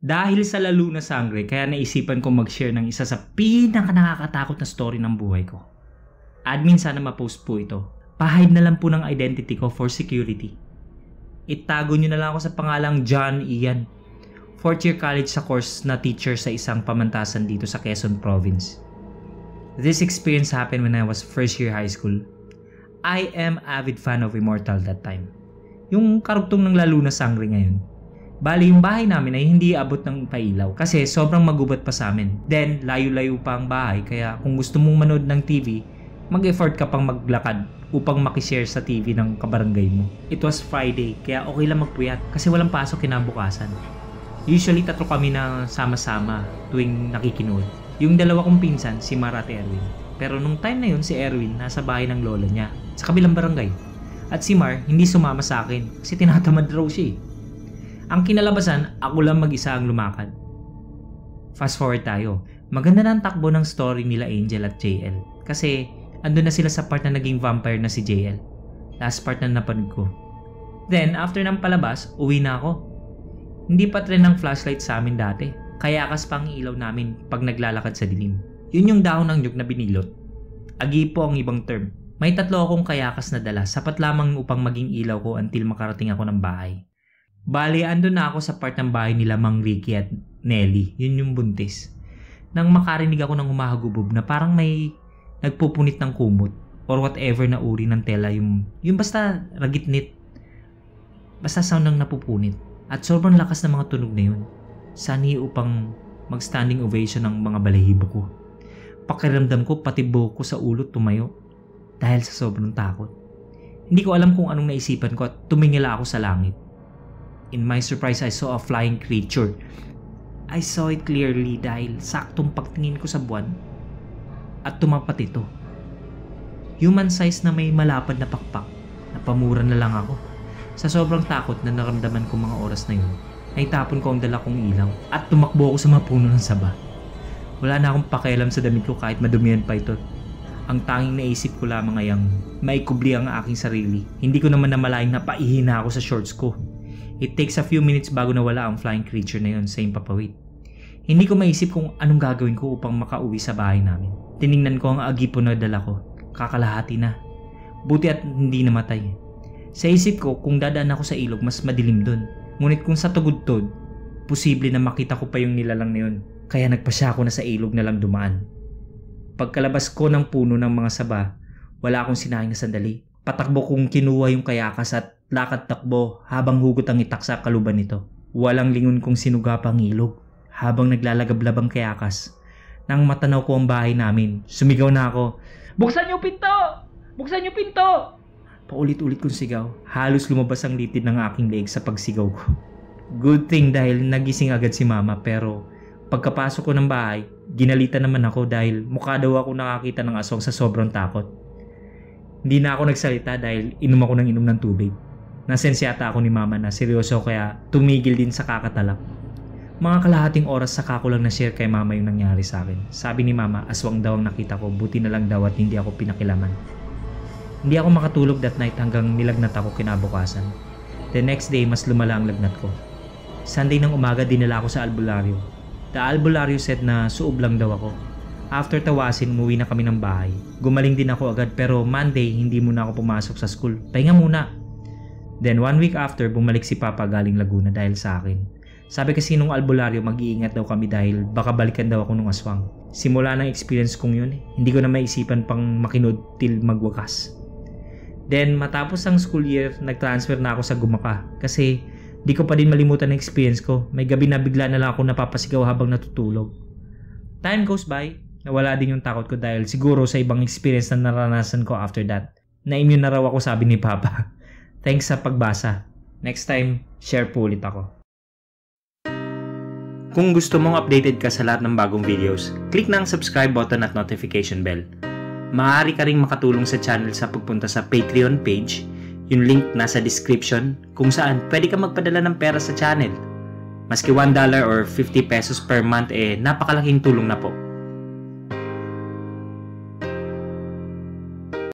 Dahil sa lalo na sangre, kaya naisipan kong mag-share ng isa sa pinaka-nakakatakot na story ng buhay ko. Admin, sana ma-post po ito. Pahide na lang po ng identity ko for security. Itago nyo na lang ako sa pangalang John Ian. 4th year college sa course na teacher sa isang pamantasan dito sa Quezon Province. This experience happened when I was first year high school. I am avid fan of Immortal that time. Yung karugtong ng lalo na sangre ngayon. Bali, yung bahay namin ay hindi abot ng pailaw kasi sobrang magubat pa sa amin. Then, layo-layo pa ang bahay kaya kung gusto mong manood ng TV, mag-effort ka pang maglakad upang makishare sa TV ng kabarangay mo. It was Friday kaya okay lang magpuyat kasi walang pasok kinabukasan. Usually, 3 kami na sama-sama tuwing nakikinood. Yung 2 kong pinsan, si Mara at Erwin. Pero nung time na yun, si Erwin nasa bahay ng lola niya sa kabilang barangay. At si Mar hindi sumama sa akin kasi tinatamad raw siya. Ang kinalabasan, ako lang mag-isa ang lumakad. Fast forward tayo. Maganda na ang takbo ng story nila Angel at JL. Kasi andun na sila sa part na naging vampire na si JL. Last part na napanood ko. Then, after ng palabas, uwi na ako. Hindi pa trend ng flashlight sa amin dati. Kaya akas pa ang ilaw namin pag naglalakad sa dilim. Yun yung dahon ng nyug na binilot. Agipo ang ibang term. May 3 akong kayakas na dala. Sapat lamang upang maging ilaw ko until makarating ako ng bahay. Bali, andun na ako sa part ng bahay nila Mang Ricky at Nelly. Yun yung buntis. Nang makarinig ako ng humahagubob na parang may nagpupunit ng kumot or whatever na uri ng tela, yung basta ragitnit. Basta sound ng napupunit. At sobrang lakas ng mga tunog na yun. Sani upang mag-standing ovation ng mga balahibo ko. Pakiramdam ko pati buhok ko sa ulo tumayo dahil sa sobrang takot. Hindi ko alam kung anong naisipan ko at tumingala ako sa langit. In my surprise, I saw a flying creature. I saw it clearly dahil saktong pagtingin ko sa buwan at tumapat ito. Human size na may malapad na pakpak. Napamura na lang ako. Sa sobrang takot na naramdaman ko mga oras na yun, naitapon ko ang dala kong ilaw at tumakbo ako sa mga puno ng saba. Wala na akong pakialam sa damit ko kahit madumihan pa ito. Ang tanging naisip ko lamang ay ang maikubli ang aking sarili. Hindi ko naman namalaing napaihina ako sa shorts ko. It takes a few minutes bago nawala ang flying creature na yun sa impapawid. Hindi ko maisip kung anong gagawin ko upang makauwi sa bahay namin. Tiningnan ko ang agipo na dala ko. Kakalahati na. Buti at hindi namatay. Sa isip ko, kung dadaan ako sa ilog, mas madilim dun. Ngunit kung sa tugod-tod, posible na makita ko pa yung nilalang na yun. Kaya nagpasya ako na sa ilog na lang dumaan. Pagkalabas ko ng puno ng mga saba, wala akong sinayang na sandali. Patakbo kong kinuha yung kayakas at lakad takbo habang hugot ang itak sa kaluban nito. Walang lingon kong sinuga pa ang ilog habang naglalagablab ang kayakas. Nang matanaw ko ang bahay namin, sumigaw na ako, "Buksan niyo pinto! Buksan niyo pinto!" Paulit-ulit kong sigaw. Halos lumabas ang litid ng aking leeg sa pagsigaw ko. Good thing dahil nagising agad si mama, pero pagkapasok ko ng bahay, ginalitan naman ako dahil mukha daw ako nakakita ng aswang sa sobrang takot. Hindi na ako nagsalita dahil inom ako ng tubig. Nasense yata ako ni mama na seryoso kaya tumigil din sa kakatalak. Mga kalahating oras saka ko lang na-share kay mama yung nangyari sa akin. Sabi ni mama, aswang daw ang nakita ko, buti na lang daw at hindi ako pinakilaman. Hindi ako makatulog that night hanggang nilagnat ako kinabukasan. The next day, mas lumala ang lagnat ko. Sunday ng umaga, dinala ako sa albularyo. The albularyo said na suob lang daw ako. After tawasin, umuwi na kami ng bahay. Gumaling din ako agad pero Monday, hindi muna ako pumasok sa school. Pahinga muna. Then 1 week after, bumalik si Papa galing Laguna dahil sa akin. Sabi kasi nung albularyo, mag-iingat daw kami dahil baka balikan daw ako nung aswang. Simula ng experience kong yun, hindi ko na maisipan pang makinood till magwakas. Then matapos ang school year, nag-transfer na ako sa Gumaka kasi di ko pa din malimutan ang experience ko. May gabi na bigla na lang ako napapasigaw habang natutulog. Time goes by, nawala din yung takot ko dahil siguro sa ibang experience na naranasan ko after that. Na-immune na raw ako, sabi ni Papa. Thanks sa pagbasa. Next time, share po ulit ako. Kung gusto mong updated ka sa lahat ng bagong videos, click na ang subscribe button at notification bell. Maaari ka ring makatulong sa channel sa pagpunta sa Patreon page, yung link nasa description, kung saan pwede ka magpadala ng pera sa channel. Maski $1 or 50 pesos per month napakalaking tulong na po.